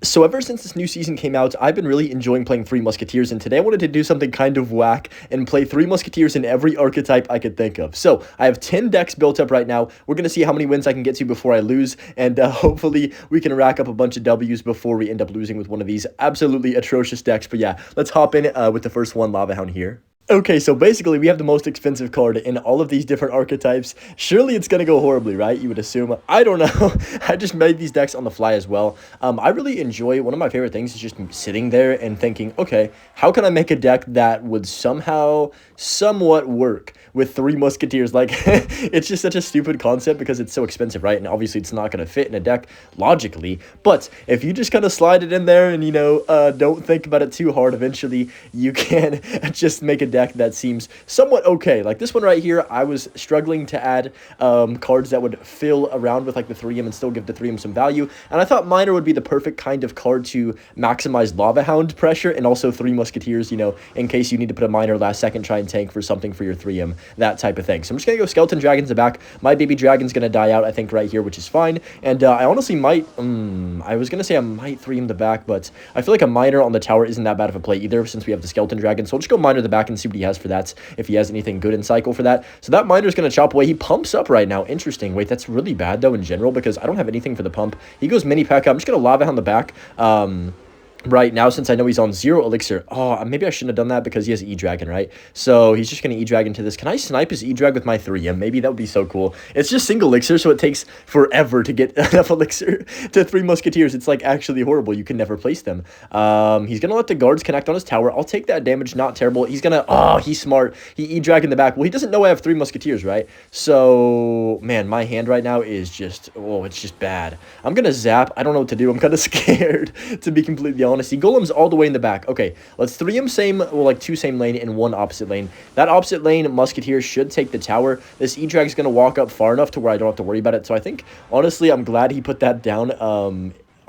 So ever since this new season came out, I've been really enjoying playing Three Musketeers, and today I wanted to do something kind of whack and play Three Musketeers in every archetype I could think of. So I have 10 decks built up right now. We're going to see how many wins I can get to before I lose, and hopefully we can rack up a bunch of Ws before we end up losing with one of these absolutely atrocious decks. But yeah, let's hop in with the first one, Lava Hound here. Okay, so basically we have the most expensive card in all of these different archetypes. Surely it's going to go horribly, right? You would assume. I don't know. I just made these decks on the fly as well. I really enjoy, one of my favorite things is just sitting there and thinking, okay, how can I make a deck that would somehow, somewhat work with Three Musketeers? Like, it's just such a stupid concept because it's so expensive, right? And obviously it's not going to fit in a deck logically. But if you just kind of slide it in there and, don't think about it too hard, eventually you can just make a deck that seems somewhat okay. Like this one right here, I was struggling to add cards that would fill around with like the 3M and still give the 3M some value, and I thought Miner would be the perfect kind of card to maximize Lava Hound pressure and also Three Musketeers, in case you need to put a Miner last second, try and tank for something for your 3M, that type of thing. So I'm just gonna go Skeleton Dragons in the back. My baby dragon's gonna die out, I think, right here, which is fine, and I honestly might, I was gonna say I might 3M the back, but I feel like a Miner on the tower isn't that bad of a play either since we have the Skeleton Dragon, so I'll just go Miner the back and see what he has for that, if he has anything good in cycle for that. So that Miner's going to chop away. He pumps up right now. Interesting. Wait, that's really bad, though, in general, because I don't have anything for the pump. He goes mini pack. I'm just going to Lava Hound the back. Right now, since I know he's on 0 elixir. Oh, maybe I shouldn't have done that because he has E-Dragon, right? So he's just going to E-Dragon to this. Can I snipe his E-Drag with my 3M? Maybe that would be so cool. It's just single elixir, so it takes forever to get enough elixir to Three Musketeers. It's like actually horrible. You can never place them. He's going to let the guards connect on his tower. I'll take that damage. Not terrible. He's going to... Oh, he's smart. He E-Drag in the back. Well, he doesn't know I have Three Musketeers, right? So, man, my hand right now is just... Oh, it's just bad. I'm going to zap. I don't know what to do. I'm kind of scared, to be completely honest. Golem's all the way in the back. Okay, let's 3M same, well, like 2 same lane and 1 opposite lane. That opposite lane, Musketeer should take the tower. This E-Drag is going to walk up far enough to where I don't have to worry about it. So I think, honestly, I'm glad he put that down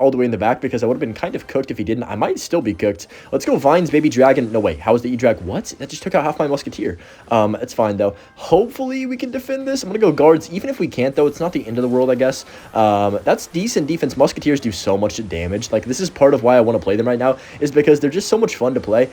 all the way in the back because I would have been kind of cooked if he didn't. I might still be cooked. Let's go Vines, Baby Dragon. No, wait. How is the E-Drag? What? That just took out half my Musketeer. It's fine, though. Hopefully, we can defend this. I'm going to go guards. Even if we can't, though, it's not the end of the world, I guess. That's decent defense. Musketeers do so much damage. Like, this is part of why I want to play them right now, is because they're just so much fun to play.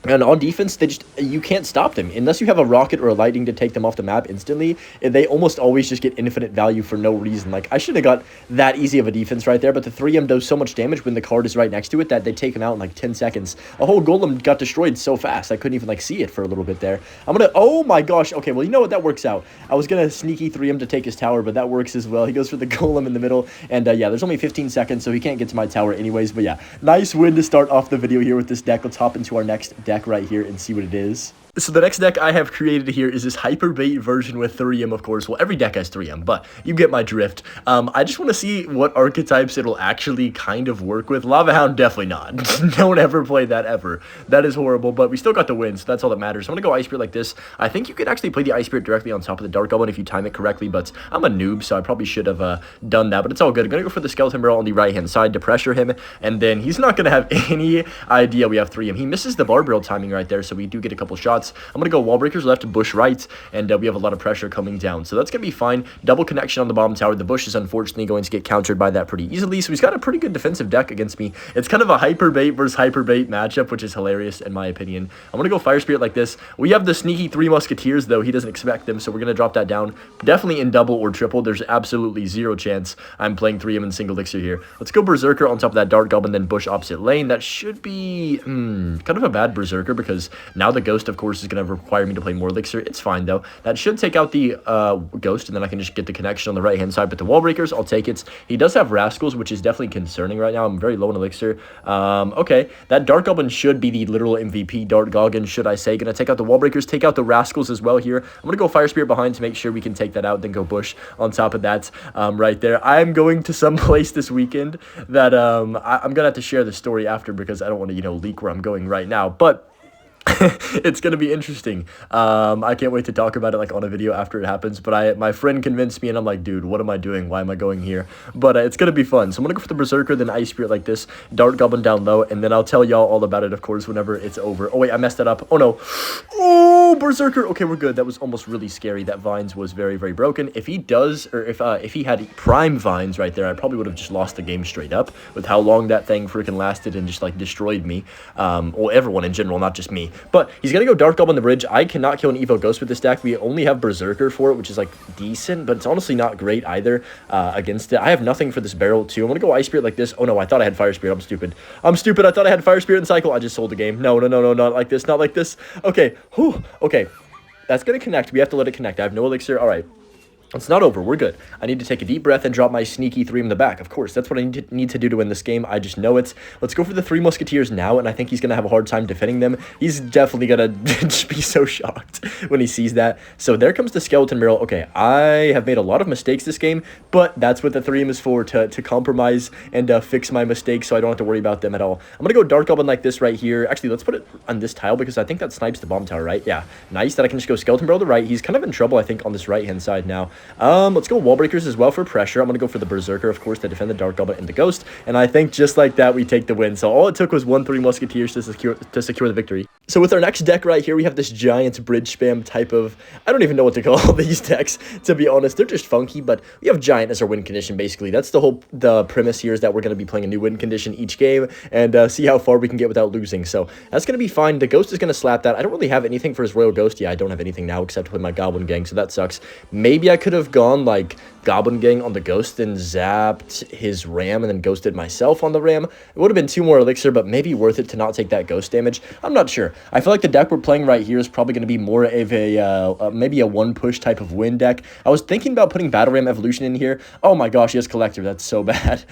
And on defense, you can't stop them. Unless you have a rocket or a lightning to take them off the map instantly, they almost always just get infinite value for no reason. Like, I shouldn't have got that easy of a defense right there, but the 3M does so much damage when the card is right next to it that they take him out in like 10 seconds. A whole Golem got destroyed so fast, I couldn't even like see it for a little bit there. I'm gonna... Oh my gosh. Okay, well, you know what? That works out. I was gonna sneaky 3M to take his tower, but that works as well. He goes for the Golem in the middle, and yeah, there's only 15 seconds, so he can't get to my tower anyways. But yeah, nice win to start off the video here with this deck. Let's hop into our next deck right here and see what it is. So the next deck I have created here is this Hyperbait version with 3M, of course. Well, every deck has 3M, but you get my drift. I just want to see what archetypes it'll actually kind of work with. Lava Hound, definitely not. Don't ever play that ever. That is horrible, but we still got the win, so that's all that matters. So I'm going to go Ice Spirit like this. I think you could actually play the Ice Spirit directly on top of the Dark Goblin if you time it correctly, but I'm a noob, so I probably should have done that, but it's all good. I'm going to go for the Skeleton Barrel on the right-hand side to pressure him, and then he's not going to have any idea we have 3M. He misses the Bar Barrel timing right there, so we do get a couple shots. I'm going to go Wall Breakers left, Bush right, and we have a lot of pressure coming down. So that's going to be fine. Double connection on the bottom tower. The Bush is unfortunately going to get countered by that pretty easily, so he's got a pretty good defensive deck against me. It's kind of a Hyperbait versus Hyperbait matchup, which is hilarious in my opinion. I'm going to go Fire Spirit like this. We have the sneaky 3 Musketeers, though. He doesn't expect them, so we're going to drop that down. Definitely in double or triple. There's absolutely zero chance I'm playing 3M in single elixir here. Let's go Berserker on top of that Dark Goblin, then Bush opposite lane. That should be kind of a bad Berserker because now the Ghost, of course, is going to require me to play more elixir. It's fine, though. That should take out the Ghost, and then I can just get the connection on the right-hand side. But the Wall Breakers, I'll take it. He does have Rascals, which is definitely concerning right now. I'm very low in elixir. Okay, that Dark Goblin should be the literal MVP. Dark Goblin, should I say. Gonna take out the Wall Breakers, take out the Rascals as well here. I'm gonna go Fire Spirit behind to make sure we can take that out, then go Bush on top of that right there. I'm going to some place this weekend that I'm gonna have to share the story after because I don't want to, leak where I'm going right now. But it's gonna be interesting. I can't wait to talk about it like on a video after it happens, but my friend convinced me and I'm like, dude, what am I doing? Why am I going here? But it's gonna be fun. So I'm gonna go for the Berserker, then Ice Spirit like this, Dark Goblin down low, and then I'll tell y'all all about it, of course, whenever it's over. Oh wait, I messed that up. Oh no. Oh! Oh, Berserker. Okay, we're good. That was almost really scary. That Vines was very, very broken. If he does, or if he had Prime Vines right there, I probably would have just lost the game straight up with how long that thing freaking lasted and just, like, destroyed me. Well, everyone in general, not just me. But he's going to go Dark Goblin on the bridge. I cannot kill an Evo Ghost with this deck. We only have Berserker for it, which is, like, decent, but it's honestly not great either against it. I have nothing for this barrel, too. I'm going to go Ice Spirit like this. Oh, no, I thought I had Fire Spirit. I'm stupid. I'm stupid. I thought I had Fire Spirit in cycle. I just sold the game. No, no, no, no, not like this. Not like this. Okay. Whew. Okay. That's going to connect. We have to let it connect. I have no elixir. All right. It's not over. We're good. I need to take a deep breath and drop my sneaky 3 in the back. Of course, that's what I need to do to win this game. I just know it. Let's go for the 3 musketeers now, and I think he's going to have a hard time defending them. He's definitely going to just be so shocked when he sees that. So there comes the skeleton barrel. Okay, I have made a lot of mistakes this game, but that's what the 3M is for, to compromise and fix my mistakes so I don't have to worry about them at all. I'm going to go Dark Goblin like this right here. Actually, let's put it on this tile because I think that snipes the bomb tower, right? Yeah, nice. That I can just go skeleton barrel to the right. He's kind of in trouble, I think, on this right-hand side now. Let's go Wall Breakers as well for pressure. I'm going to go for the Berserker, of course, to defend the Dark Goblin and the Ghost. And I think just like that, we take the win. So all it took was 1-3 Musketeers to secure the victory. So with our next deck right here, we have this giant bridge spam type of... I don't even know what to call these decks, to be honest. They're just funky, but we have giant as our win condition, basically. That's the premise here, is that we're going to be playing a new win condition each game and see how far we can get without losing. So that's going to be fine. The Ghost is going to slap that. I don't really have anything for his Royal Ghost. Yeah, I don't have anything now except with my Goblin Gang, so that sucks. Maybe I could have gone like Goblin Gang on the Ghost and zapped his Ram and then ghosted myself on the Ram. It would have been 2 more elixir, but maybe worth it to not take that Ghost damage. I'm not sure. I feel like the deck we're playing right here is probably going to be more of a maybe a 1-push type of win deck. I was thinking about putting Battle Ram Evolution in here. Oh my gosh, he has Collector. That's so bad.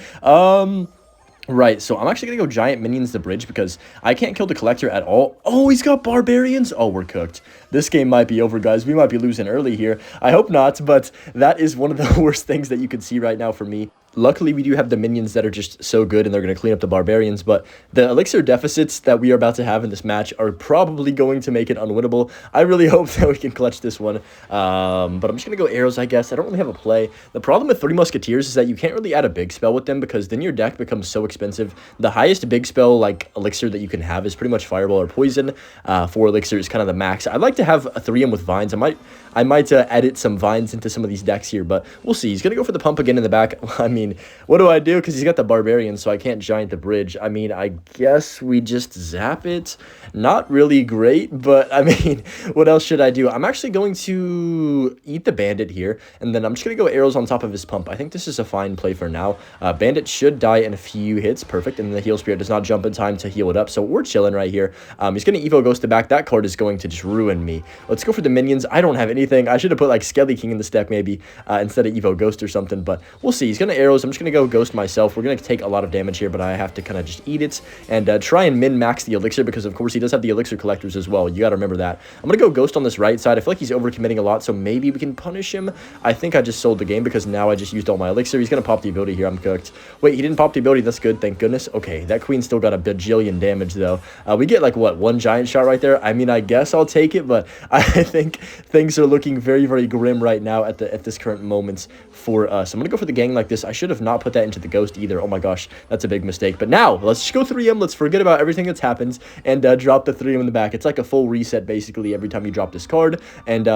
Right, so I'm actually going to go Giant Minions the bridge because I can't kill the Collector at all. Oh, he's got Barbarians. Oh, we're cooked. This game might be over, guys. We might be losing early here. I hope not, but that is one of the worst things that you could see right now for me. Luckily, we do have the minions that are just so good, and they're going to clean up the barbarians, but the elixir deficits that we are about to have in this match are probably going to make it unwinnable. I really hope that we can clutch this one, but I'm just going to go arrows, I guess. I don't really have a play. The problem with 3 musketeers is that you can't really add a big spell with them because then your deck becomes so expensive. The highest big spell, like, elixir that you can have is pretty much fireball or poison. 4 elixir is kind of the max. I'd like to have a 3M with vines. I might edit some vines into some of these decks here, but we'll see. He's going to go for the pump again in the back. I mean, what do I do? Because he's got the barbarian, so I can't giant the bridge. I mean, I guess we just zap it. Not really great, but I mean, what else should I do? I'm actually going to eat the bandit here, and then I'm just going to go arrows on top of his pump. I think this is a fine play for now. Bandit should die in a few hits. Perfect. And the heal spirit does not jump in time to heal it up, so we're chilling right here. He's going to Evo Ghost the back. That card is going to just ruin me. Let's go for the minions. I don't have anything. I should have put like Skelly King in this deck maybe instead of Evo Ghost or something, but we'll see. He's going to arrows. I'm just going to go Ghost myself. We're going to take a lot of damage here, but I have to kind of just eat it and try and min-max the elixir because, of course, he does have the elixir collectors as well. You got to remember that. I'm going to go Ghost on this right side. I feel like he's overcommitting a lot, so maybe we can punish him. I think I just sold the game because now I just used all my elixir. He's going to pop the ability here. I'm cooked. Wait, he didn't pop the ability. That's good. Thank goodness. Okay, that queen still got a bajillion damage, though. We get, like, what, 1 giant shot right there? I mean, I guess I'll take it, but I think things are looking very, very grim right now at this current moment for us. I'm going to go for the gang like this. I should have not put that into the Ghost either. Oh my gosh, that's a big mistake. But now, let's just go 3M. Let's forget about everything that's happened and drop the 3M in the back. It's like a full reset, basically, every time you drop this card. And,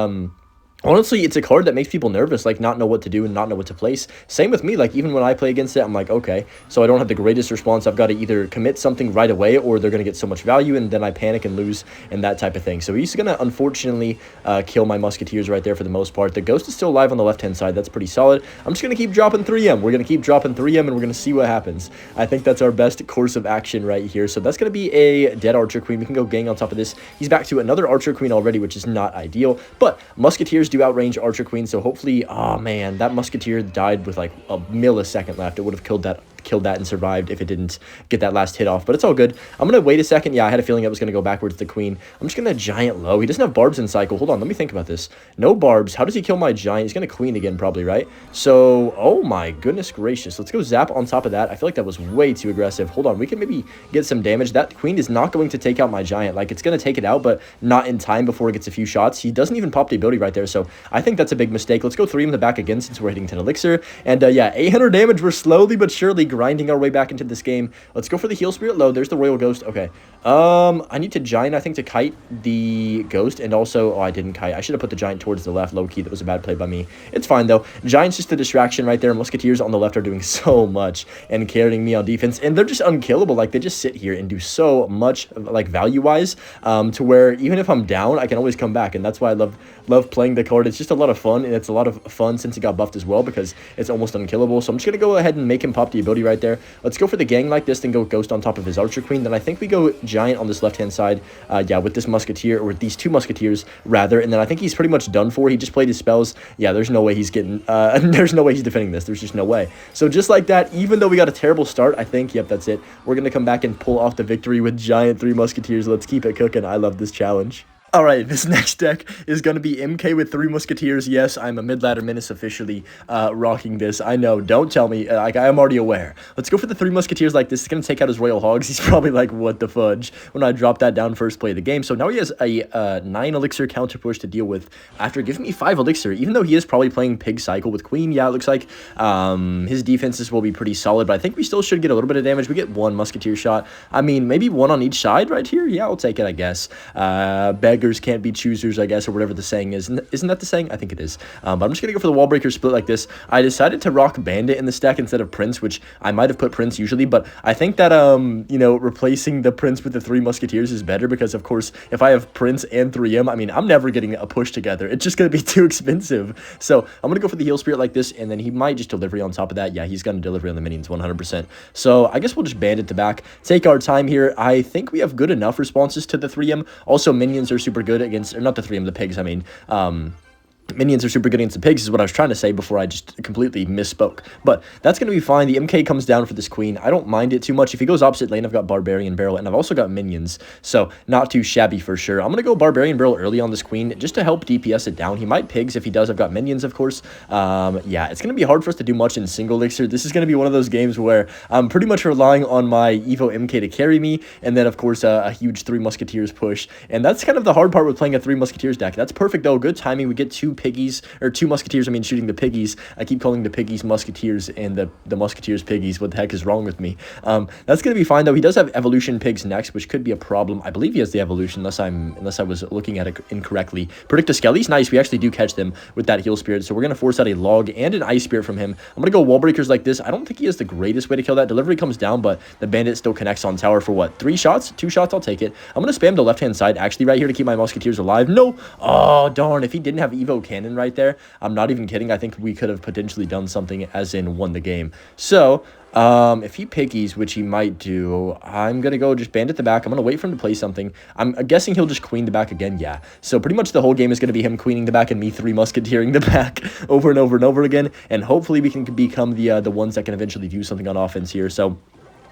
honestly, it's a card that makes people nervous, like not know what to do and not know what to place. Same with me, like even when I play against it, I'm like, okay, so I don't have the greatest response. I've got to either commit something right away or they're going to get so much value and then I panic and lose and that type of thing. So he's going to unfortunately kill my musketeers right there for the most part. The Ghost is still alive on the left-hand side. That's pretty solid. I'm just going to keep dropping 3M. We're going to keep dropping 3M and we're going to see what happens. I think that's our best course of action right here. So that's going to be a dead Archer Queen. We can go gang on top of this. He's back to another Archer Queen already, which is not ideal, but musketeers do outrange Archer Queen, so hopefully, oh man, that musketeer died with like a millisecond left. It would have killed that and survived if it didn't get that last hit off, but it's all good. I'm gonna wait a second. Yeah, I had a feeling I was gonna go backwards to the queen. I'm just gonna giant low. He doesn't have barbs in cycle. Hold on, let me think about this. No barbs. How does he kill my giant? He's gonna queen again probably, right? So, oh my goodness gracious, let's go zap on top of that. I feel like that was way too aggressive. Hold on, we can maybe get some damage. That queen is not going to take out my giant. Like, it's gonna take it out, but not in time before it gets a few shots. He doesn't even pop the ability right there, so I think that's a big mistake. Let's go 3 in the back again since we're hitting 10 elixir, and yeah, 800 damage. We're slowly but surely grinding our way back into this game. Let's go for the heal spirit low. There's the royal ghost. Okay. I need to giant, I think, to kite the ghost, and also, oh, I didn't kite. I should have put the giant towards the left, low-key. That was a bad play by me. It's fine, though. Giant's just a distraction right there. Musketeers on the left are doing so much and carrying me on defense, and they're just unkillable. Like, they just sit here and do so much, like, value-wise, to where even if I'm down, I can always come back, and that's why I love playing the card. It's just a lot of fun, and it's a lot of fun since it got buffed as well, because it's almost unkillable. So I'm just going to go ahead and make him pop the ability right there. Let's go for the gang like this, then go ghost on top of his archer queen. Then I think we go giant on this left-hand side, yeah, with this musketeer, or with these two musketeers, rather, and then I think he's pretty much done for. He just played his spells. Yeah, there's no way he's getting, there's no way he's defending this. There's just no way. So just like that, even though we got a terrible start, I think, yep, that's it. We're going to come back and pull off the victory with giant 3 musketeers. Let's keep it cooking. I love this challenge. All right, this next deck is going to be MK with 3 musketeers. Yes, I'm a mid-ladder menace officially rocking this. I know, don't tell me. Like, I am already aware. Let's go for the 3 musketeers like this. It's going to take out his royal hogs. He's probably like, what the fudge, when I dropped that down first play of the game. So now he has a 9 elixir counter push to deal with after giving me 5 elixir, even though he is probably playing pig cycle with queen. Yeah, it looks like his defenses will be pretty solid, but I think we still should get a little bit of damage. We get 1 musketeer shot. I mean, maybe 1 on each side right here. Yeah, I'll take it, I guess. Beggars can't be choosers, I guess, or whatever the saying is. Isn't that the saying? I think it is. But I'm just gonna go for the wall breaker split like this. I decided to rock bandit in the stack instead of prince, which I might have put prince usually, but I think that you know, replacing the prince with the 3 musketeers is better, because of course if I have prince and 3M, I mean, I'm never getting a push together. It's just gonna be too expensive. So I'm gonna go for the heal spirit like this, and then he might just delivery on top of that. Yeah, he's gonna delivery on the minions 100%. So I guess we'll just bandit to back, take our time here. I think we have good enough responses to the 3M. Also, minions are super good against, or not the 3M, the pigs, I mean, minions are super good against the pigs is what I was trying to say before I just completely misspoke. But that's going to be fine. The MK comes down for this queen. I don't mind it too much. If he goes opposite lane, I've got barbarian barrel, and I've also got minions, so not too shabby for sure. I'm going to go barbarian barrel early on this queen just to help DPS it down. He might pigs. If he does, I've got minions, of course. Yeah, it's going to be hard for us to do much in single elixir. This is going to be one of those games where I'm pretty much relying on my Evo MK to carry me, and then, of course, a huge 3 musketeers push. And that's kind of the hard part with playing a 3 musketeers deck. That's perfect, though. Good timing. We get 2 piggies, or 2 musketeers, I mean, shooting the piggies. I keep calling the piggies musketeers and the musketeers piggies. What the heck is wrong with me? That's going to be fine, though. He does have evolution pigs next, which could be a problem. I believe he has the evolution, unless I was looking at it incorrectly. Predict a skellies. Nice. We actually do catch them with that heal spirit, so we're going to force out a log and an ice spirit from him. I'm going to go wall breakers like this. I don't think he has the greatest way to kill that. Delivery comes down, but the bandit still connects on tower for what? 3 shots? 2 shots? I'll take it. I'm going to spam the left-hand side, actually, right here to keep my musketeers alive. No! Oh, darn. If he didn't have Evo cannon right there, I'm not even kidding. I think we could have potentially done something, as in won the game. So, if he piggies, which he might do, I'm going to go just bandit the back. I'm going to wait for him to play something. I'm guessing he'll just queen the back again. Yeah. So pretty much the whole game is going to be him queening the back and me 3 musketeering the back over and over and over again. And hopefully we can become the ones that can eventually do something on offense here. So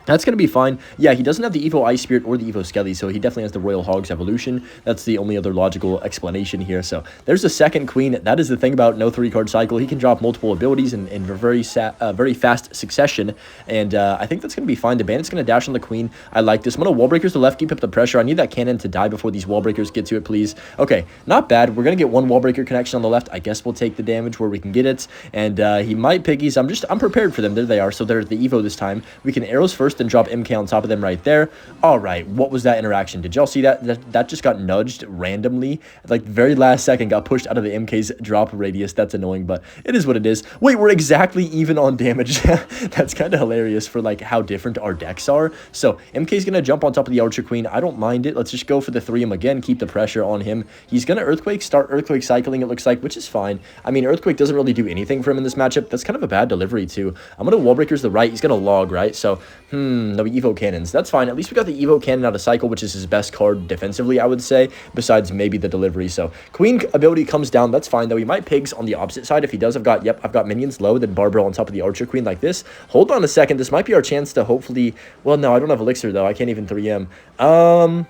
that's going to be fine. Yeah, he doesn't have the Evo Ice Spirit or the Evo Skelly, so he definitely has the Royal Hogs evolution. That's the only other logical explanation here. So there's the second queen. That is the thing about no 3-card cycle. He can drop multiple abilities in very fast succession, and I think that's going to be fine. The bandit's going to dash on the queen. I like this. I'm going to wall breakers to left, keep up the pressure. I need that cannon to die before these wall breakers get to it, please. Okay, not bad. We're going to get 1 wall breaker connection on the left. I guess we'll take the damage where we can get it, and he might piggies. I'm prepared for them. There they are. So they're the Evo this time. We can arrows first and drop MK on top of them right there. All right, what was that interaction? Did y'all see that? That just got nudged randomly. Like, very last second, got pushed out of the MK's drop radius. That's annoying, but it is what it is. Wait, we're exactly even on damage. That's kind of hilarious for, like, how different our decks are. So, MK's going to jump on top of the Archer Queen. I don't mind it. Let's just go for the 3M again, keep the pressure on him. He's going to Earthquake, start Earthquake cycling, it looks like, which is fine. I mean, Earthquake doesn't really do anything for him in this matchup. That's kind of a bad delivery, too. I'm going to wall breakers the right. He's going to log, right? So, no Evo cannons. That's fine. At least we got the Evo cannon out of cycle, which is his best card defensively, I would say, besides maybe the delivery. So queen ability comes down. That's fine, though. He might pigs on the opposite side. If he does, I've got minions low, then Barbara on top of the Archer Queen like this. Hold on a second. This might be our chance to hopefully, well, no, I don't have elixir, though. I can't even 3M.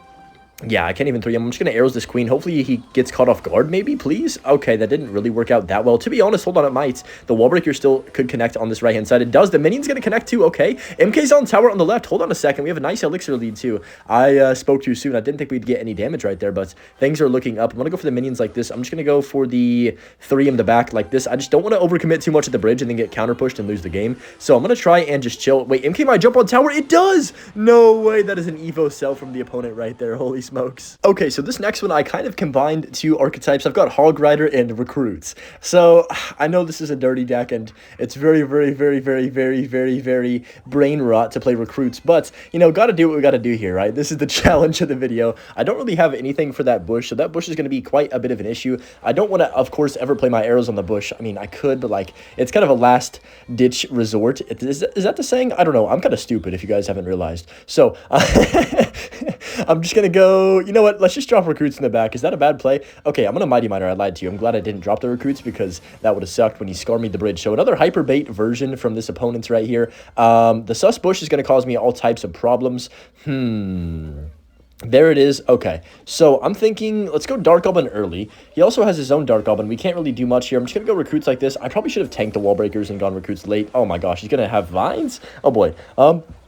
Yeah, I can't even 3M. I'm just going to arrows this queen. Hopefully he gets caught off guard, maybe, please? Okay, that didn't really work out that well. To be honest, hold on, it might. The wall breaker still could connect on this right-hand side. It does. The minion's going to connect too, okay. MK's on tower on the left. Hold on a second. We have a nice elixir lead too. I spoke too soon. I didn't think we'd get any damage right there, but things are looking up. I'm going to go for the minions like this. I'm just going to go for the 3 in the back like this. I just don't want to overcommit too much at the bridge and then get counter-pushed and lose the game. So I'm going to try and just chill. Wait, MK might jump on tower. It does! No way. That is an Evo cell from the opponent right there. Holy smokes. Okay, so this next one, I kind of combined two archetypes. I've got Hog Rider and Recruits. So I know this is a dirty deck, and it's very, very, very, very, very, very, very brain rot to play Recruits. But, you know, got to do what we got to do here, right? This is the challenge of the video. I don't really have anything for that bush, so that bush is going to be quite a bit of an issue. I don't want to, of course, ever play my arrows on the bush. I mean, I could, but, like, it's kind of a last-ditch resort. Is that the saying? I don't know. I'm kind of stupid if you guys haven't realized. So, I'm just going to go, you know what? Let's just drop Recruits in the back. Is that a bad play? Okay, I'm going to Mighty Miner. I lied to you. I'm glad I didn't drop the Recruits because that would have sucked when he scar-me the bridge. So another Hyperbait version from this opponent's right here. The sus bush is going to cause me all types of problems. There it is. Okay, so I'm thinking, let's go Dark Goblin early. He also has his own Dark Goblin. We can't really do much here. I'm just going to go Recruits like this. I probably should have tanked the Wall Breakers and gone Recruits late. Oh my gosh, he's going to have Vines? Oh boy.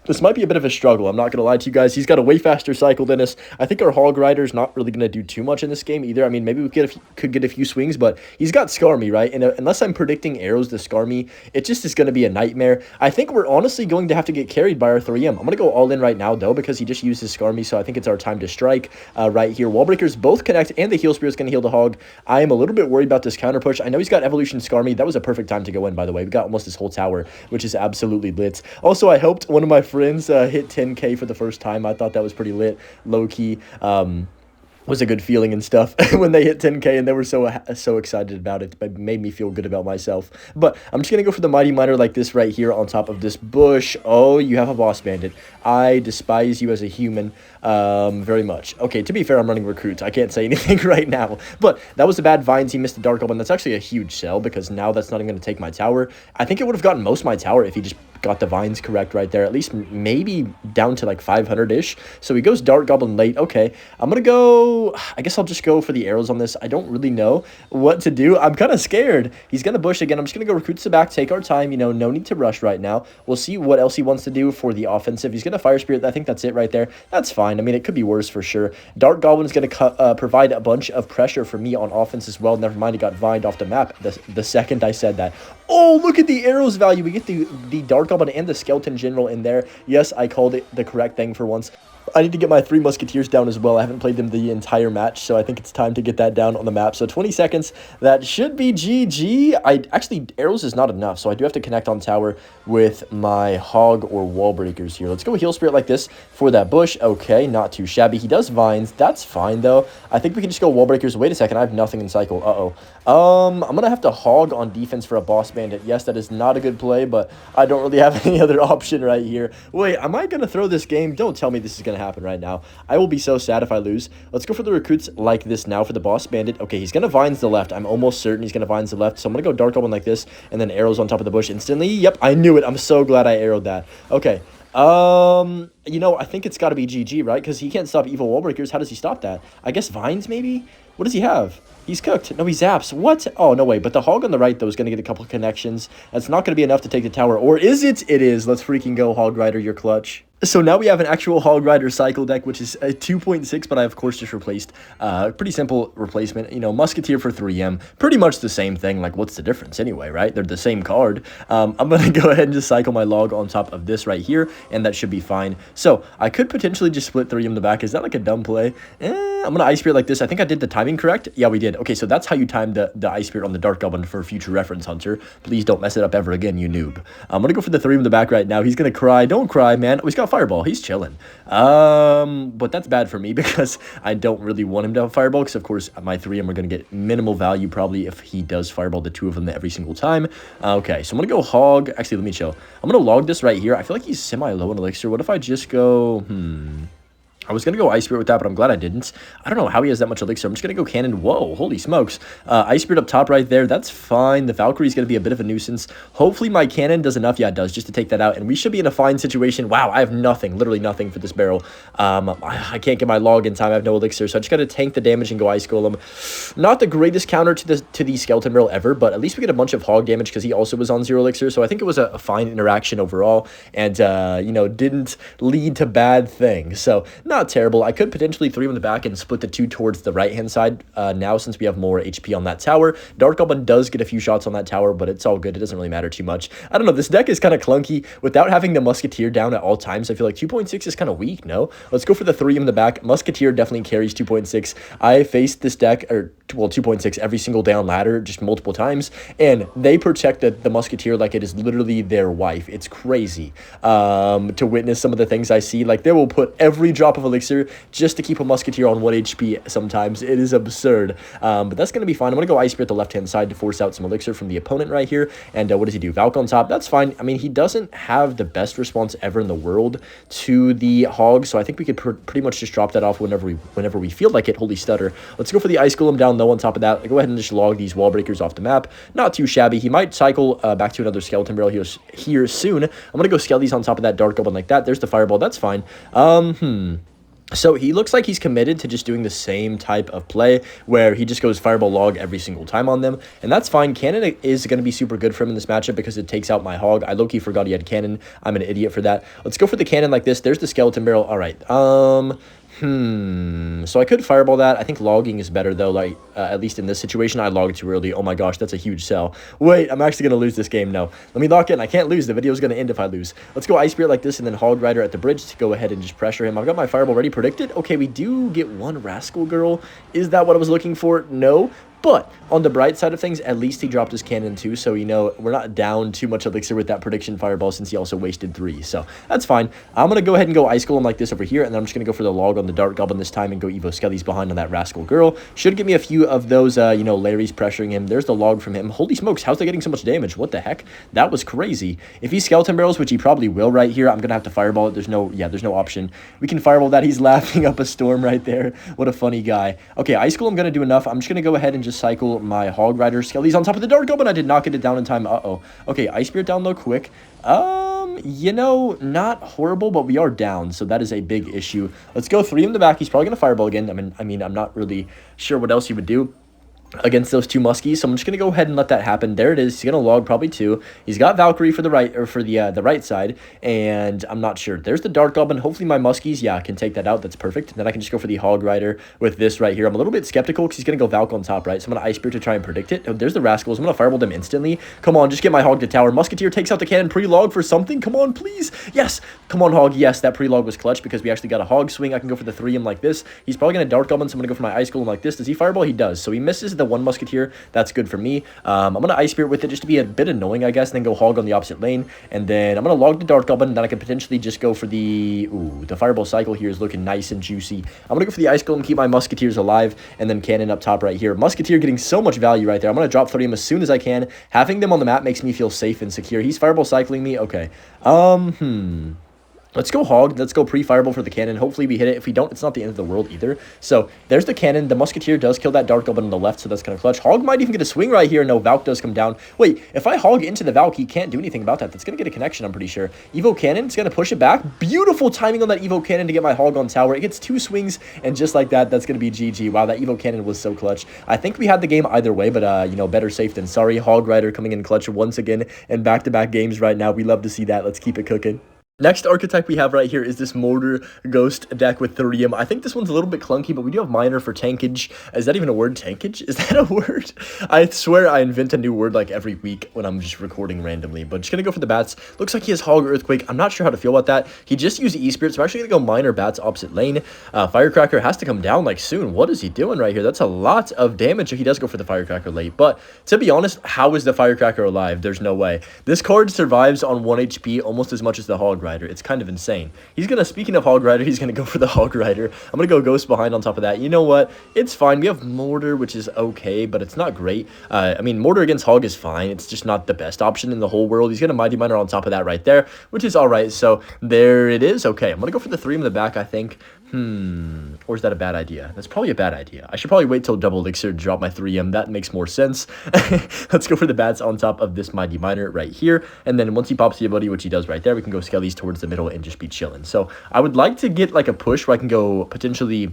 This might be a bit of a struggle. I'm not going to lie to you guys. He's got a way faster cycle than us. I think our Hog Rider's not really going to do too much in this game either. I mean, maybe we could get a few swings, but he's got Scar-Me, right? And unless I'm predicting arrows to Scar-Me, it just is going to be a nightmare. I think we're honestly going to have to get carried by our 3M. I'm going to go all in right now, though, because he just used his Scar-Me, so I think it's our time to strike right here. Wall Breakers both connect, and the Heal Spear is going to heal the Hog. I am a little bit worried about this counter push. I know he's got Evolution Scar-Me. That was a perfect time to go in, by the way. We got almost this whole tower, which is absolutely lit. Also, I helped one of my friends hit 10K for the first time. I thought that was pretty lit, low-key. Was a good feeling and stuff when they hit 10K, and they were so excited about it. It made me feel good about myself. But I'm just going to go for the Mighty Miner like this right here on top of this bush. Oh, you have a Boss Bandit. I despise you as a human very much. Okay, to be fair, I'm running Recruits. I can't say anything right now. But that was a bad Vines. He missed the Dark Goblin. That's actually a huge sell because now that's not even going to take my tower. I think it would have gotten most of my tower if he just got the Vines correct right there. At least maybe down to like 500-ish. So he goes Dark Goblin late. Okay, I'm going to go... I guess I'll just go for the arrows on this. I don't really know what to do. I'm kind of scared. He's going to bush again. I'm just going to go Recruits to back, take our time. You know, no need to rush right now. We'll see what else he wants to do for the offensive. He's going to Fire Spirit. I think that's it right there. That's fine. I mean, it could be worse for sure. Dark Goblin is going to provide a bunch of pressure for me on offense as well. Never mind, he got vined off the map the second I said that. Oh, look at the arrows value. We get the Dark Goblin and the Skeleton General in there. Yes, I called it the correct thing for once. I need to get my 3 Musketeers down as well. I haven't played them the entire match, so I think it's time to get that down on the map. So 20 seconds. That should be GG. Actually, arrows is not enough, so I do have to connect on tower with my Hog or Wall Breakers here. Let's go Heal Spirit like this for that bush. Okay, not too shabby. He does Vines. That's fine, though. I think we can just go Wall Breakers. Wait a second. I have nothing in cycle. I'm going to have to Hog on defense for a Boss Bandit. Yes, that is not a good play, but I don't really have any other option right here. Wait, am I going to throw this game? Don't tell me this is going to happen right now. I will be so sad if I lose. Let's go for the Recruits like this now for the Boss Bandit. Okay, he's going to Vines the left. I'm almost certain he's going to Vines the left, so I'm going to go Dark Goblin like this, and then arrows on top of the bush instantly. Yep, I knew it. I'm so glad I arrowed that. Okay. You know, I think it's got to be GG, right? Because he can't stop evil Wall Breakers. How does he stop that? I guess Vines, maybe? What does he have? He's cooked. No, he zaps. What? Oh, no way. But the Hog on the right, though, is going to get a couple of connections. That's not going to be enough to take the tower. Or is it? It is. Let's freaking go, Hog Rider. You're clutch. So now we have an actual Hog Rider cycle deck, which is a 2.6, but I, of course, just replaced. Pretty simple replacement. You know, Musketeer for 3M. Pretty much the same thing. Like, what's the difference anyway, right? They're the same card. I'm going to go ahead and just cycle my log on top of this right here, and that should be fine. So I could potentially just split 3M in the back. Is that like a dumb play? I'm going to Ice Spirit like this. I think I did the timing correct. Yeah, we did. Okay, so that's how you time the Ice Spirit on the Dark Goblin for future reference, Hunter. Please don't mess it up ever again, you noob. I'm going to go for the 3 in the back right now. He's going to cry. Don't cry, man. Oh, he's got Fireball. He's chilling. But that's bad for me because I don't really want him to have Fireball because, of course, my 3M are going to get minimal value probably if he does Fireball the 2 of them every single time. Okay, so I'm going to go Hog. Actually, let me chill. I'm going to log this right here. I feel like he's semi-low in Elixir. What if I just go... I was going to go Ice Spirit with that, but I'm glad I didn't. I don't know how he has that much elixir. I'm just going to go Cannon. Whoa, holy smokes. Ice Spirit up top right there. That's fine. The Valkyrie's going to be a bit of a nuisance. Hopefully my Cannon does enough. Yeah, it does, just to take that out. And we should be in a fine situation. Wow, I have nothing, literally nothing for this barrel. I can't get my log in time. I have no elixir, so I just got to tank the damage and go Ice Golem. Not the greatest counter to the Skeleton Barrel ever, but at least we get a bunch of hog damage because he also was on 0 elixir. So I think it was a fine interaction overall and, you know, didn't lead to bad things. So not terrible. I could potentially 3 in the back and split the 2 towards the right-hand side now since we have more HP on that tower. Dark Goblin does get a few shots on that tower, but it's all good. It doesn't really matter too much. I don't know. This deck is kind of clunky. Without having the Musketeer down at all times, I feel like 2.6 is kind of weak, no? Let's go for the 3 in the back. Musketeer definitely carries 2.6. I faced this deck, or, well, 2.6 every single down ladder just multiple times, and they protect the Musketeer like it is literally their wife. It's crazy to witness some of the things I see. Like, they will put every drop of elixir just to keep a Musketeer on 1 HP sometimes. It is absurd. But that's going to be fine. I'm going to go Ice Spirit the left-hand side to force out some elixir from the opponent right here. And what does he do? Valk on top. That's fine. I mean, he doesn't have the best response ever in the world to the hog, so I think we could pretty much just drop that off whenever we feel like it. Holy stutter. Let's go for the Ice Golem down low on top of that. Go ahead and just log these wall breakers off the map. Not too shabby. He might cycle back to another Skeleton Barrel here soon. I'm going to go Skellies on top of that Dark Goblin like that. There's the Fireball. That's fine. So he looks like he's committed to just doing the same type of play where he just goes Fireball Log every single time on them, and that's fine. Cannon is going to be super good for him in this matchup because it takes out my hog. I low-key forgot he had Cannon. I'm an idiot for that. Let's go for the Cannon like this. There's the Skeleton Barrel. All right. So I could Fireball that. I think logging is better, though. Like, at least in this situation, I logged too early. Oh my gosh, that's a huge sell. Wait, I'm actually going to lose this game. No. Let me lock in. I can't lose. The video is going to end if I lose. Let's go Ice Spirit like this and then Hog Rider at the bridge to go ahead and just pressure him. I've got my Fireball ready predicted. Okay, we do get 1 Rascal Girl. Is that what I was looking for? No. But on the bright side of things, at least he dropped his Cannon too, so, you know, we're not down too much elixir with that prediction Fireball since he also wasted 3. So that's fine. I'm going to go ahead and go Ice Golem like this over here, and then I'm just going to go for the log on the Dark Goblin this time and go Evo Skellies behind on that Rascal Girl. Should give me a few of those, you know, Larry's pressuring him. There's the log from him. Holy smokes, how's that getting so much damage? What the heck? That was crazy. If he Skeleton Barrels, which he probably will right here, I'm going to have to Fireball it. There's no option. We can Fireball that. He's laughing up a storm right there. What a funny guy. Okay, Ice Golem going to do enough. I'm just going to go ahead and just cycle my Hog Rider Skellies on top of the Dark Goblin. I did not get it down in time. Uh-oh. Okay, Ice Spirit down low quick. You know, not horrible, but we are down, so that is a big issue. Let's go 3 in the back. He's probably going to Fireball again. I mean, I'm not really sure what else he would do against those 2 muskies, so I'm just gonna go ahead and let that happen. There it is. He's gonna log probably 2. He's got Valkyrie for the right, or for the right side, and I'm not sure. There's the Dark Goblin. Hopefully my muskies, yeah, can take that out. That's perfect. And then I can just go for the Hog Rider with this right here. I'm a little bit skeptical because he's gonna go Valk on top, right? So I'm gonna Ice Spirit to try and predict it. Oh, there's the Rascals. I'm gonna Fireball them instantly. Come on, just get my Hog to tower. Musketeer takes out the Cannon pre-log for something. Come on, please. Yes. Come on, Hog. Yes, that pre-log was clutch because we actually got a Hog swing. I can go for the 3M like this. He's probably gonna Dark Goblin, so I'm gonna go for my Ice Golem like this. Does he Fireball? He does. So he misses the 1 Musketeer. That's good for me. I'm going to Ice Spirit with it just to be a bit annoying, I guess, and then go Hog on the opposite lane. And then I'm going to log the Dark Goblin, and then I can potentially just go for the... Ooh, the Fireball cycle here is looking nice and juicy. I'm going to go for the Ice Golem, keep my Musketeers alive, and then Cannon up top right here. Musketeer getting so much value right there. I'm going to drop 3 of them as soon as I can. Having them on the map makes me feel safe and secure. He's Fireball cycling me. Okay. Let's go Hog. Let's go pre-Fireball for the Cannon. Hopefully we hit it. If we don't, it's not the end of the world either. So there's the Cannon. The Musketeer does kill that Dark Goblin on the left, so that's kind of clutch. Hog might even get a swing right here. No, Valk does come down. Wait, if I Hog into the Valk, he can't do anything about that. That's going to get a connection, I'm pretty sure. Evo Cannon, it's going to push it back. Beautiful timing on that Evo Cannon to get my Hog on tower. It gets 2 swings, and just like that, that's going to be GG. Wow, that Evo Cannon was so clutch. I think we had the game either way, but, you know, better safe than sorry. Hog Rider coming in clutch once again in back-to-back games right now. We love to see that. Let's keep it cooking. Next archetype we have right here is this Mortar Ghost deck with Thorium. I think this one's a little bit clunky, but we do have Miner for tankage. Is that even a word, tankage? Is that a word? I swear I invent a new word like every week when I'm just recording randomly, but just gonna go for the bats. Looks like he has Hog Earthquake. I'm not sure how to feel about that. He just used E-Spirit, so I'm actually gonna go Miner Bats opposite lane. Firecracker has to come down like soon. What is he doing right here? That's a lot of damage if he does go for the Firecracker late, but to be honest, how is the Firecracker alive? There's no way. This card survives on 1 HP almost as much as the Hog, right? Rider. It's kind of insane. He's going to, speaking of Hog Rider, he's going to go for the Hog Rider. I'm going to go Ghost behind on top of that. You know what? It's fine. We have Mortar, which is okay, but it's not great. I mean, Mortar against Hog is fine. It's just not the best option in the whole world. He's going to Mighty Miner on top of that right there, which is all right. So there it is. Okay, I'm going to go for the 3 in the back, I think. Or is that a bad idea? That's probably a bad idea. I should probably wait till double elixir to drop my 3M. That makes more sense. Let's go for the bats on top of this Mighty Miner right here. And then once he pops the ability, which he does right there, we can go Skellies towards the middle and just be chilling. So I would like to get like a push where I can go potentially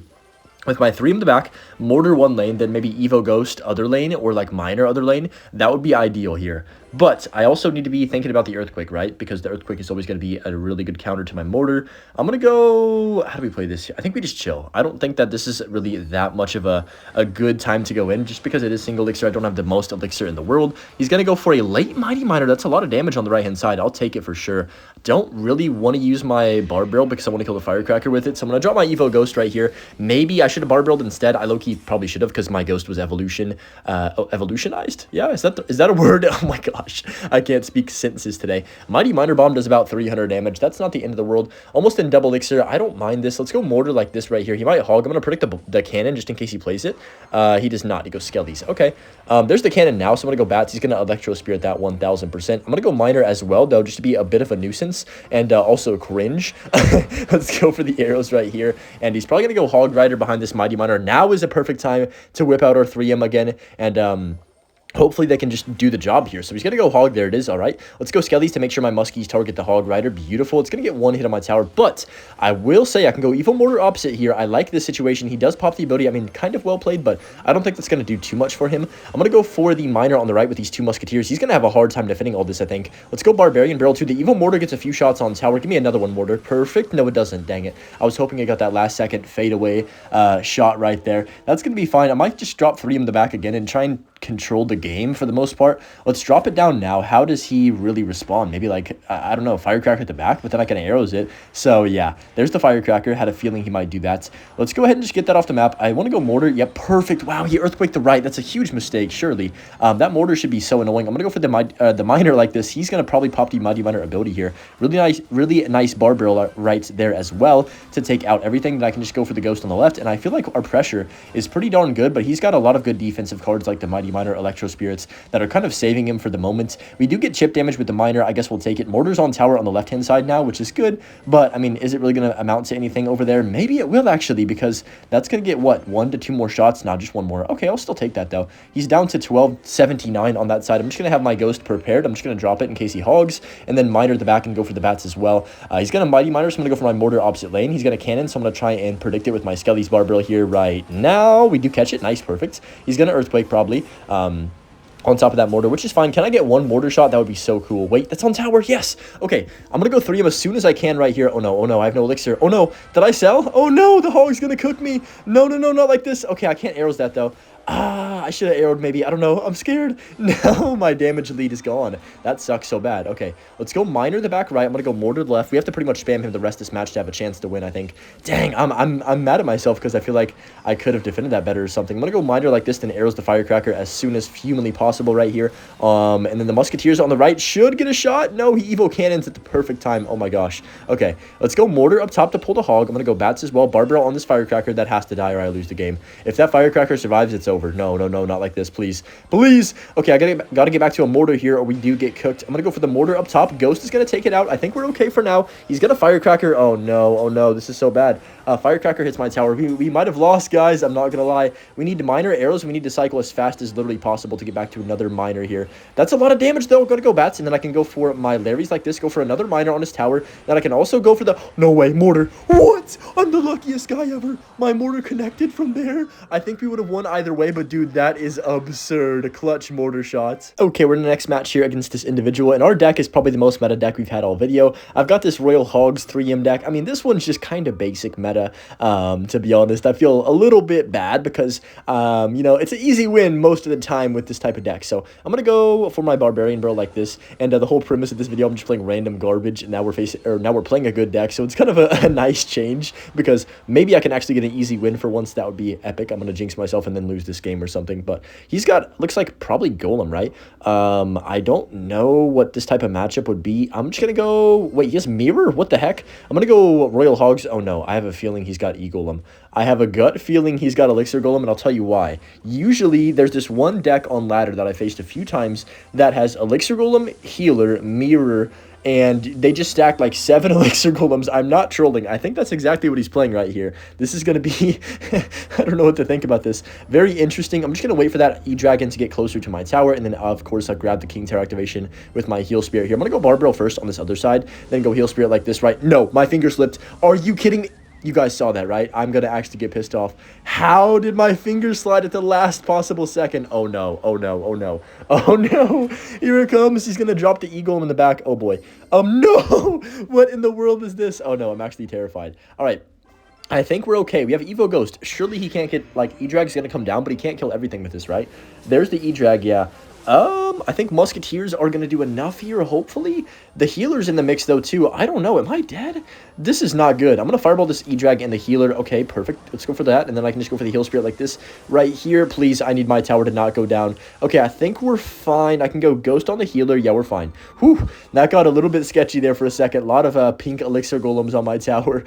with my 3 in the back, Mortar 1 lane, then maybe Evo Ghost other lane, or like Miner other lane. That would be ideal here. But I also need to be thinking about the Earthquake, right? Because the Earthquake is always going to be a really good counter to my Mortar. I'm going to go... How do we play this here? I think we just chill. I don't think that this is really that much of a good time to go in. Just because it is single elixir, I don't have the most elixir in the world. He's going to go for a late Mighty Miner. That's a lot of damage on the right-hand side. I'll take it for sure. Don't really want to use my Barb Barrel because I want to kill the Firecracker with it. So I'm going to drop my Evo Ghost right here. Maybe I should have Barb Barreled instead. I low-key probably should have because my Ghost was evolutionized? Yeah, is that a word? Oh my gosh. I can't speak sentences today. Mighty Miner Bomb does about 300 damage. That's not the end of the world. Almost in double elixir. I don't mind this. Let's go Mortar like this right here. He might hog. I'm going to predict the cannon just in case he plays it. He does not. He goes Skellies. Okay. There's the cannon now, so I'm going to go Bats. He's going to Electro Spirit that 1000%. I'm going to go Miner as well, though, just to be a bit of a nuisance and also cringe. Let's go for the arrows right here. And he's probably going to go Hog Rider behind this Mighty Miner. Now is a perfect time to whip out our 3M again. And, hopefully they can just do the job here. So he's going to go Hog. There it is. All right. Let's go Skellies to make sure my Muskies target the Hog Rider. Beautiful. It's going to get 1 hit on my tower. But I will say I can go Evil Mortar opposite here. I like this situation. He does pop the ability. I mean, kind of well played, but I don't think that's going to do too much for him. I'm going to go for the Miner on the right with these 2 Musketeers. He's going to have a hard time defending all this, I think. Let's go Barbarian Barrel 2. The Evil Mortar gets a few shots on tower. Give me another one, Mortar. Perfect. No, it doesn't. Dang it. I was hoping I got that last second fade away shot right there. That's going to be fine. I might just drop 3 in the back again and try and control the game for the most part. Let's drop it down now. How does he really respond? Maybe like, I don't know, Firecracker at the back, but then I can arrows it. So yeah, there's the Firecracker. Had a feeling he might do that. Let's go ahead and just get that off the map. I want to go Mortar. Yep, perfect. Wow, he Earthquaked the right. That's a huge mistake, surely. That Mortar should be so annoying. I'm going to go for the Miner like this. He's going to probably pop the Mighty Miner ability here. Really nice Barb Barrel right there as well to take out everything. Then I can just go for the Ghost on the left, and I feel like our pressure is pretty darn good, but he's got a lot of good defensive cards like the Mighty Miner, Electro Spirits that are kind of saving him for the moment. We do get chip damage with the Miner. I guess we'll take it. Mortar's on tower on the left-hand side now, which is good, but I mean, is it really going to amount to anything over there? Maybe it will actually, because that's going to get, what, 1 to 2 more shots? Nah, just 1 more. Okay, I'll still take that, though. He's down to 1279 on that side. I'm just going to have my Ghost prepared. I'm just going to drop it in case he hogs, and then Miner the back and go for the Bats as well. He's going to Mighty Miner, so I'm going to go for my Mortar opposite lane. He's going to Cannon, so I'm going to try and predict it with my Skelly's Barb Barrel here right now. We do catch it. Nice, perfect. He's going to Earthquake probably. On top of that Mortar, which is fine. Can I get 1 Mortar shot? That would be so cool. Wait, that's on tower. Yes. Okay, I'm going to go 3 of them as soon as I can right here. Oh, no, I have no elixir. Oh, no. Did I sell? Oh, no, the hog's going to cook me. No, not like this. Okay, I can't arrows that, though. I should have arrowed maybe. I don't know. I'm scared. No, my damage lead is gone. That sucks so bad. Okay, let's go Miner the back right. I'm going to go Mortar the left. We have to pretty much spam him the rest of this match to have a chance to win, I think. Dang, I'm mad at myself because I feel like I could have defended that better or something. I'm going to go Miner like this, then arrows the Firecracker as soon as humanly possible right here. And then the Musketeers on the right should get a shot. No, he Evo Cannons at the perfect time. Oh my gosh. Okay, let's go Mortar up top to pull the hog. I'm going to go Bats as well. Barb Barrel on this Firecracker. That has to die or I lose the game. If that Firecracker survives, it's over. No, not like this, please. Okay, I gotta get back to a Mortar here or we do get cooked. I'm gonna go for the Mortar up top. Ghost is gonna take it out. I think we're okay for now. He's gonna Firecracker. Oh no, this is so bad. Firecracker hits my tower. We might have lost, guys. I'm not gonna lie. We need Miner arrows. We need to cycle as fast as literally possible to get back to another Miner here. That's a lot of damage though. I'm gonna go Bats, and then I can go for my Larry's like this, go for another Miner on his tower. Then I can also go for the, no way, Mortar. What? I'm the luckiest guy ever. My Mortar connected from there. I think we would have won either way, but dude, that is absurd. Clutch Mortar shots. Okay, we're in the next match here against this individual, and our deck is probably the most meta deck we've had all video. I've got this Royal Hogs 3M deck. I mean, this one's just kind of basic meta, to be honest. I feel a little bit bad because, you know, it's an easy win most of the time with this type of deck. So I'm gonna go for my Barbarian Barrel like this, and the whole premise of this video, I'm just playing random garbage, and now we're playing a good deck, so it's kind of a nice change. change, because maybe I can actually get an easy win for once. That would be epic. I'm going to jinx myself and then lose this game or something. But he's got, looks like probably Golem, right? I don't know what this type of matchup would be. I'm just going to go, wait, he has Mirror? What the heck? I'm going to go Royal Hogs. Oh no, I have a feeling he's got E-Golem. I have a gut feeling he's got Elixir Golem, and I'll tell you why. Usually, there's this one deck on ladder that I faced a few times that has Elixir Golem, Healer, Mirror, and they just stacked like 7 Elixir Golems. I'm not trolling. I think that's exactly what he's playing right here. This is going to be... I don't know what to think about this. Very interesting. I'm just going to wait for that E-Dragon to get closer to my tower, and then, of course, I'll grab the King Tower activation with my Heal Spirit here. I'm going to go Barbell first on this other side, then go Heal Spirit like this, right? No, my finger slipped. Are you kidding? You guys saw that, right? I'm going to actually get pissed off. How did my finger slide at the last possible second? Oh, no. Oh, no. Oh, no. Oh, no. Here it comes. He's going to drop the E-Golem in the back. Oh, boy. No. What in the world is this? Oh, no. I'm actually terrified. All right. I think we're okay. We have Evo Ghost. Surely he can't get, like, E-Drag's going to come down, but he can't kill everything with this, right? There's the E-Drag, yeah. I think Musketeers are going to do enough here, hopefully. The Healer's in the mix, though, too. I don't know. Am I dead? This is not good. I'm going to Fireball this E-Drag and the Healer. Okay, perfect. Let's go for that, and then I can just go for the Heal Spirit like this right here. Please, I need my tower to not go down. Okay, I think we're fine. I can go Ghost on the Healer. Yeah, we're fine. Whew, that got a little bit sketchy there for a second. A lot of pink Elixir Golems on my tower.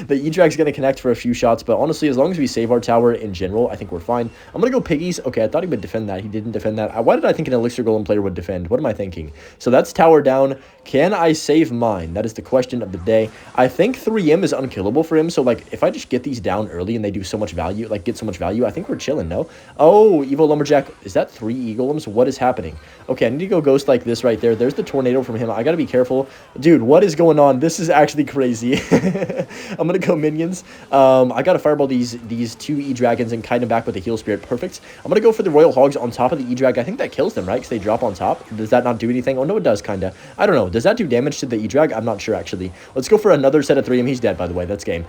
The E-Drag's going to connect for a few shots, but honestly, as long as we save our tower in general, I think we're fine. I'm going to go Piggies. Okay, I thought he would defend that. He didn't defend that. Why did I think an Elixir Golem player would defend? What am I thinking? So that's tower down. Can I save mine? That is the question of the day. I think 3M is unkillable for him, so like if I just get these down early and they do so much value, like get so much value, I think we're chilling, no? Oh, Evo Lumberjack. Is that 3 E-Golems? What is happening? Okay, I need to go Ghost like this right there. There's the Tornado from him. I gotta be careful. Dude, what is going on? This is actually crazy. I'm gonna go Minions. I gotta Fireball these 2 E-Dragons and kite them back with the Heal Spirit. Perfect. I'm gonna go for the Royal Hogs on top of the E-Drag. I think that kills them, right? Because they drop on top. Does that not do anything? Oh, no, it does, kinda. I don't know. Does that do damage to the E-Drag? I'm not sure, actually. Let's go for another set of 3M. He's dead, by the way. That's game.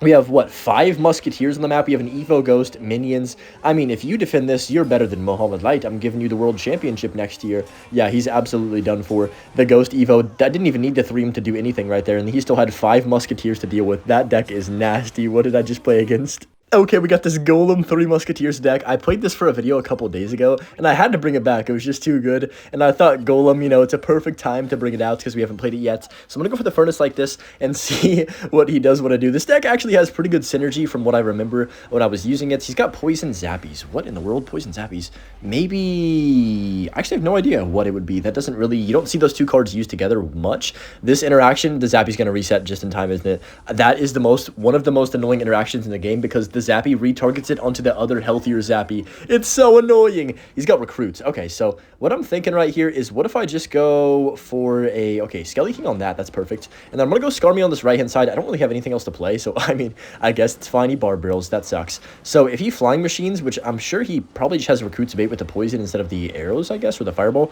We have, what, 5 Musketeers on the map? We have an Evo Ghost, Minions. I mean, if you defend this, you're better than Mohammed Light. I'm giving you the World Championship next year. Yeah, he's absolutely done for. The Ghost Evo, that didn't even need the 3M to do anything right there, and he still had 5 Musketeers to deal with. That deck is nasty. What did I just play against? Okay, we got this Golem 3 Musketeers deck. I played this for a video a couple days ago, and I had to bring it back. It was just too good, and I thought Golem, you know, it's a perfect time to bring it out because we haven't played it yet. So I'm going to go for the Furnace like this and see what he does want to do. This deck actually has pretty good synergy from what I remember when I was using it. He's got Poison Zappies. What in the world? Poison Zappies? Maybe... I actually have no idea what it would be. That doesn't really... You don't see those 2 cards used together much. This interaction, the Zappy's going to reset just in time, isn't it? That is one of the most annoying interactions in the game because the Zappy retargets it onto the other healthier Zappy. It's so annoying. He's got recruits. Okay, so what I'm thinking right here is what if I just go for a... Okay, Skelly King on that. That's perfect. And then I'm going to go Skarmy on this right-hand side. I don't really have anything else to play, so I mean, I guess it's fine. He bar barrels. That sucks. So if he Flying Machines, which I'm sure he probably just has recruits bait with the poison instead of the arrows, I guess, or the fireball.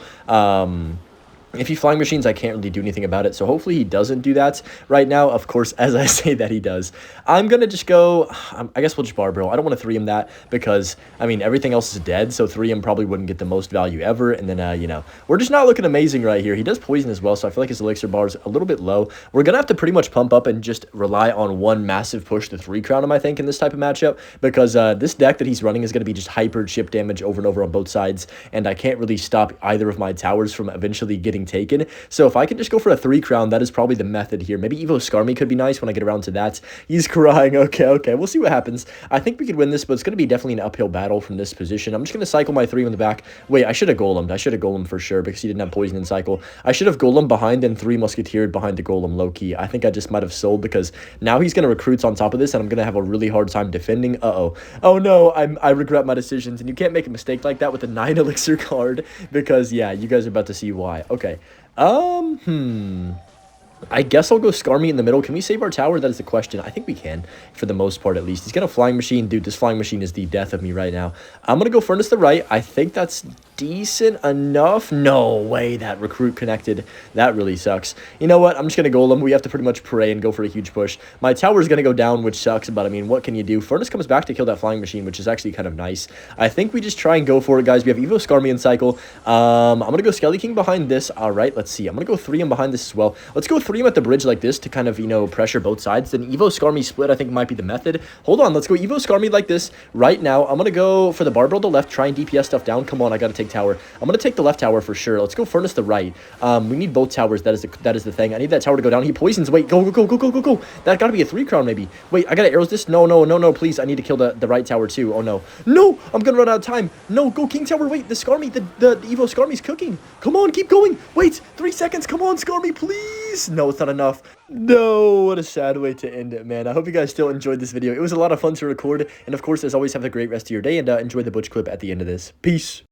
If he Flying Machines, I can't really do anything about it, so hopefully he doesn't do that right now. Of course, as I say that, he does. I'm going to just go... I guess we'll just Bar Barrel. I don't want to 3M that because, I mean, everything else is dead, so 3M probably wouldn't get the most value ever, and then, you know, we're just not looking amazing right here. He does Poison as well, so I feel like his Elixir bar is a little bit low. We're going to have to pretty much pump up and just rely on one massive push to 3 crown him, I think, in this type of matchup, because this deck that he's running is going to be just hyper chip damage over and over on both sides, and I can't really stop either of my towers from eventually getting taken. So if I can just go for a 3 crown, that is probably the method here. Maybe Evo Skarmy could be nice when I get around to that. He's crying. Okay. We'll see what happens. I think we could win this, but it's going to be definitely an uphill battle from this position. I'm just going to cycle my 3 in the back. Wait, I should have Golemed. I should have Golemed for sure because he didn't have poison in cycle. I should have Golem behind and 3 Musketeered behind the Golem low-key. I think I just might have sold because now he's going to recruits on top of this, and I'm going to have a really hard time defending. Uh-oh. Oh, no. I regret my decisions, and you can't make a mistake like that with a 9 Elixir card because, yeah, you guys are about to see why. Okay. I guess I'll go Skarmy in the middle. Can we save our tower? That is the question. I think we can, for the most part at least. He's got a Flying Machine. Dude, this Flying Machine is the death of me right now. I'm going to go Furnace the right. I think that's decent enough. No way that recruit connected. That really sucks. You know what? I'm just going to Golem. We have to pretty much pray and go for a huge push. My tower is going to go down, which sucks, but I mean, what can you do? Furnace comes back to kill that flying machine, which is actually kind of nice. I think we just try and go for it, guys. We have Evo, Skarmy, and Cycle. I'm going to go Skelly King behind this. All right, let's see. I'm going to go 3M behind this as well. Let's go 3M at the bridge like this to kind of, you know, pressure both sides. Then Evo, Skarmy split, I think, might be the method. Hold on, let's go Evo, Skarmy like this right now. I'm going to go for the barbell to left, try and DPS stuff down. Come on, I got to take tower. I'm going to take the left tower for sure. Let's go Furnace the right. We need both towers. That is the thing. I need that tower to go down. He poisons. Wait, go. That got to be a 3 crown maybe. Wait, I got to arrows this. No, please. I need to kill the right tower too. Oh, no. No, I'm going to run out of time. No, go King Tower. Wait, the Skarmy, the Evo Skarmy's cooking. Come on, keep going. Wait, 3 seconds. Come on, Skarmy, please. No, it's not enough. No, what a sad way to end it, man. I hope you guys still enjoyed this video. It was a lot of fun to record. And of course, as always, have a great rest of your day and enjoy the butch clip at the end of this. Peace.